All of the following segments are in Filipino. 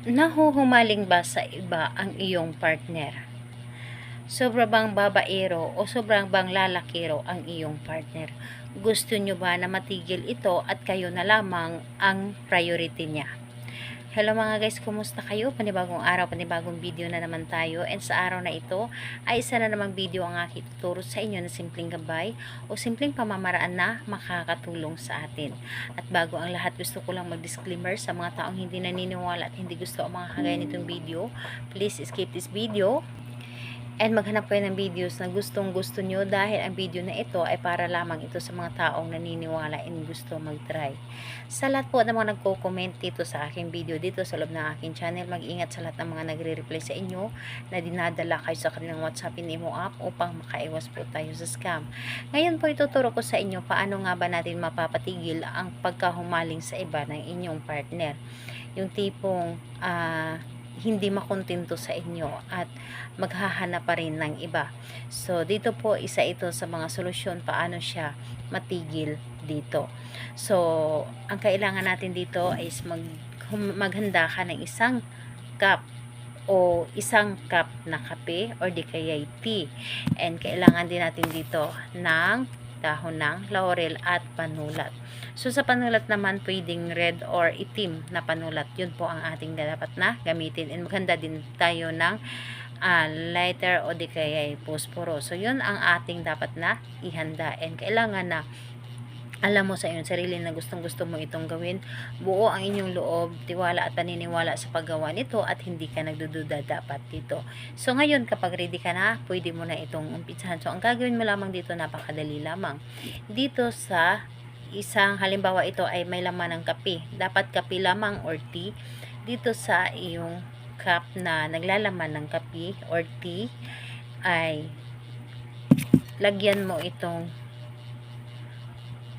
Nahuhumaling ba sa iba ang iyong partner? Sobra bang babaero o sobrang bang lalakiro ang iyong partner? Gusto nyo ba na matigil ito at kayo na lamang ang priority niya? Hello mga guys, kumusta kayo? Panibagong araw, panibagong video na naman tayo. And sa araw na ito ay isa na namang video ang aking tuturo sa inyo na simpleng gabay o simpleng pamamaraan na makakatulong sa atin. At bago ang lahat, gusto ko lang mag-disclaimer sa mga taong hindi naniniwala at hindi gusto ang mga kagaya nitong video. Please skip this video and maghanap kayo ng videos na gustong gusto nyo dahil ang video na ito ay para lamang ito sa mga taong naniniwala and gusto mag-try. Sa lahat po ng mga nagko-comment dito sa aking video dito sa loob ng aking channel, mag-ingat sa lahat ng mga nagre-reply sa inyo na dinadala kayo sa kanilang WhatsApp Imo app upang makaiwas po tayo sa scam. Ngayon po ituturo ko sa inyo paano nga ba natin mapapatigil ang pagkahumaling sa iba ng inyong partner. Yung tipong hindi makontento sa inyo at maghahanap pa rin ng iba. So, dito po isa ito sa mga solusyon paano siya matigil dito. So, ang kailangan natin dito is maghanda ka ng isang cup o isang cup na kape or di kaya tea. And kailangan din natin dito ng dahon ng laurel at panulat. So sa panulat naman, pwedeng red or itim na panulat. Yun po ang ating dapat na gamitin. And maganda din tayo ng lighter o di kaya posporo. So yun ang ating dapat na ihanda. And kailangan na alam mo sa iyong sarili na gustong-gusto mo itong gawin, buo ang inyong loob, tiwala at paniniwala sa paggawa nito at hindi ka nagdududa dapat dito. So ngayon kapag ready ka na, pwede mo na itong umpisahan. So ang gagawin mo lamang dito, napakadali lamang. Dito sa isang, halimbawa ito ay may laman ng kape, dapat kape lamang or tea. Dito sa iyong cup na naglalaman ng kape or tea ay lagyan mo itong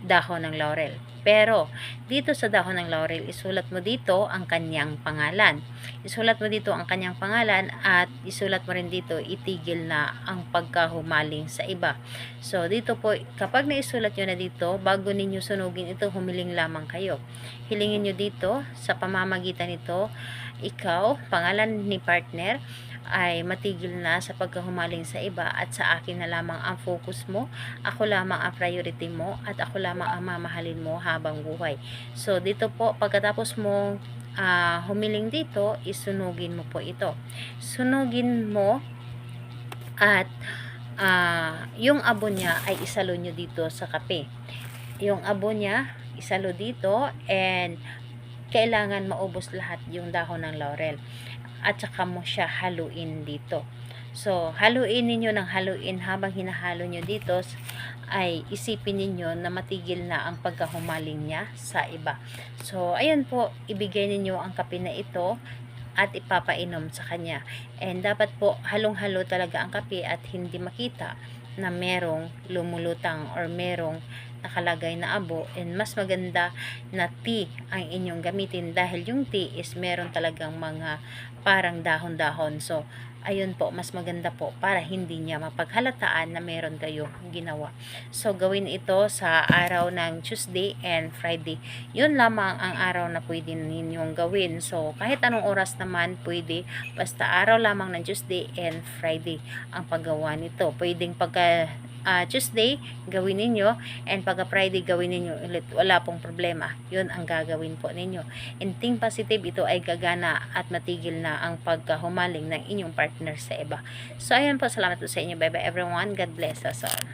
dahon ng laurel. Pero, dito sa dahon ng laurel, isulat mo dito ang kanyang pangalan. Isulat mo dito ang kanyang pangalan at isulat mo rin dito, itigil na ang pagkahumaling sa iba. So, dito po, kapag naisulat nyo na dito, bago ninyo sunugin ito, humiling lamang kayo. Hilingin nyo dito, sa pamamagitan nito, ikaw, pangalan ni partner, ay matigil na sa pagkahumaling sa iba at sa akin na lamang ang focus mo, ako lamang ang priority mo at ako lamang ang mamahalin mo habang buhay. So dito po, pagkatapos mo humiling dito, isunugin mo po ito. Sunugin mo at yung abo niya ay isalo nyo dito sa kape. Yung abo niya, isalo dito and kailangan maubos lahat yung dahon ng laurel. At saka mo siya haluin dito. So, haluin ninyo ng haluin habang hinahalo nyo dito ay isipin ninyo na matigil na ang pagkahumaling niya sa iba. So, ayan po, ibigay ninyo ang kape na ito at ipapainom sa kanya. And dapat po halong-halo talaga ang kape at hindi makita na merong lumulutang or merong nakalagay na abo, and mas maganda na tea ang inyong gamitin dahil yung tea is meron talagang mga parang dahon-dahon. So ayun po, mas maganda po para hindi niya mapaghalataan na meron kayo ginawa. So gawin ito sa araw ng Tuesday and Friday. Yun lamang ang araw na pwede ninyong gawin. So kahit anong oras naman pwede, basta araw lamang ng Tuesday and Friday ang paggawa nito. Pwedeng pagka Tuesday, gawin ninyo, and pagka Friday, gawin ninyo ulit. Wala pong problema. Yun ang gagawin po ninyo. And think positive, ito ay gagana at matigil na ang pagkahumaling ng inyong partner sa iba. So, ayan po. Salamat po sa inyo. Bye-bye everyone. God bless us all.